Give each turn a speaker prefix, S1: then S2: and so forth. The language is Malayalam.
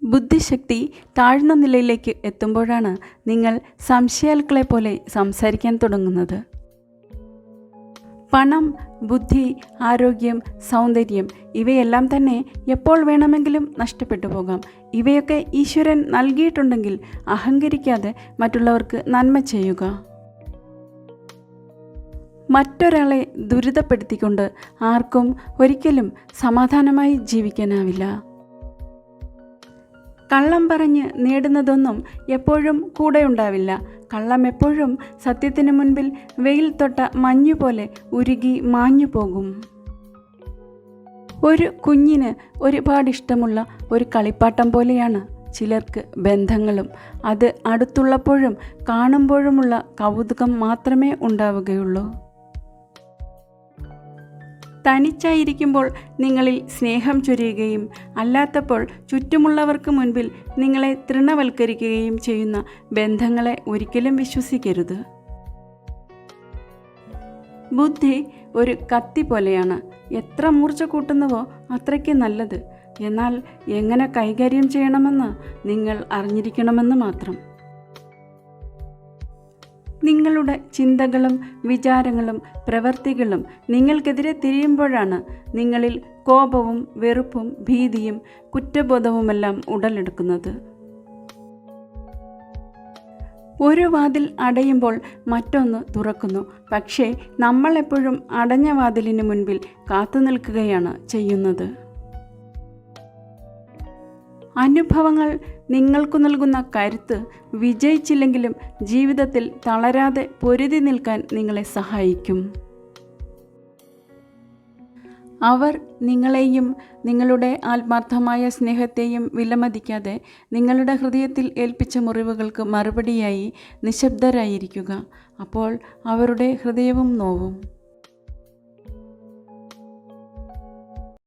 S1: ബുദ്ധിശക്തി താഴ്ന്ന നിലയിലേക്ക് എത്തുമ്പോഴാണ് നിങ്ങൾ സംശയാലുക്കളെ പോലെ സംസാരിക്കാൻ തുടങ്ങുന്നത്. പണം, ബുദ്ധി, ആരോഗ്യം, സൗന്ദര്യം ഇവയെല്ലാം തന്നെ എപ്പോൾ വേണമെങ്കിലും നഷ്ടപ്പെട്ടു പോകാം. ഇവയൊക്കെ ഈശ്വരൻ നൽകിയിട്ടുണ്ടെങ്കിൽ അഹങ്കരിക്കാതെ മറ്റുള്ളവർക്ക് നന്മ ചെയ്യുക. മറ്റൊരാളെ ദുരിതപ്പെടുത്തിക്കൊണ്ട് ആർക്കും ഒരിക്കലും സമാധാനമായി ജീവിക്കാനാവില്ല. കള്ളം പറഞ്ഞ് നേടുന്നതൊന്നും എപ്പോഴും കൂടെ ഉണ്ടാവില്ല. കള്ളം എപ്പോഴും സത്യത്തിന് മുൻപിൽ വെയിൽ തൊട്ട മഞ്ഞുപോലെ ഉരുകി മാഞ്ഞു പോകും. ഒരു കുഞ്ഞിന് ഒരുപാട് ഇഷ്ടമുള്ള ഒരു കളിപ്പാട്ടം പോലെയാണ് ചിലർക്ക് ബന്ധങ്ങളും. അത് അടുത്തുള്ളപ്പോഴും കാണുമ്പോഴുമുള്ള കൗതുകം മാത്രമേ ഉണ്ടാവുകയുള്ളൂ. തനിച്ചായിരിക്കുമ്പോൾ നിങ്ങളിൽ സ്നേഹം ചൊരിയുകയും അല്ലാത്തപ്പോൾ ചുറ്റുമുള്ളവർക്ക് മുൻപിൽ നിങ്ങളെ തൃണവൽക്കരിക്കുകയും ചെയ്യുന്ന ബന്ധങ്ങളെ ഒരിക്കലും വിശ്വസിക്കരുത്. ബുദ്ധി ഒരു കത്തി പോലെയാണ്. എത്ര മൂർച്ച കൂട്ടുന്നുവോ അത്രയ്ക്ക് നല്ലത്. എന്നാൽ എങ്ങനെ കൈകാര്യം ചെയ്യണമെന്ന് നിങ്ങൾ അറിഞ്ഞിരിക്കണമെന്ന് മാത്രം. നിങ്ങളുടെ ചിന്തകളും വിചാരങ്ങളും പ്രവൃത്തികളും നിങ്ങൾക്കെതിരെ തിരിയുമ്പോഴാണ് നിങ്ങളിൽ കോപവും വെറുപ്പും ഭീതിയും കുറ്റബോധവുമെല്ലാം ഉടലെടുക്കുന്നത്. ഒരു വാതിൽ അടയുമ്പോൾ മറ്റൊന്ന് തുറക്കുന്നു. പക്ഷേ നമ്മൾ എപ്പോഴും അടഞ്ഞ വാതിലിന് മുൻപിൽ കാത്തു നിൽക്കുകയാണ് ചെയ്യുന്നത്. അനുഭവങ്ങൾ നിങ്ങൾക്ക് നൽകുന്ന കരുത്ത് വിജയിച്ചില്ലെങ്കിലും ജീവിതത്തിൽ തളരാതെ പൊരുതി നിൽക്കാൻ നിങ്ങളെ സഹായിക്കും. അവർ നിങ്ങളെയും നിങ്ങളുടെ ആത്മാർത്ഥമായ സ്നേഹത്തെയും വിലമതിക്കാതെ നിങ്ങളുടെ ഹൃദയത്തിൽ ഏൽപ്പിച്ച മുറിവുകൾക്ക് മറുപടിയായി നിശബ്ദരായിരിക്കുക. അപ്പോൾ അവരുടെ ഹൃദയവും നോവും.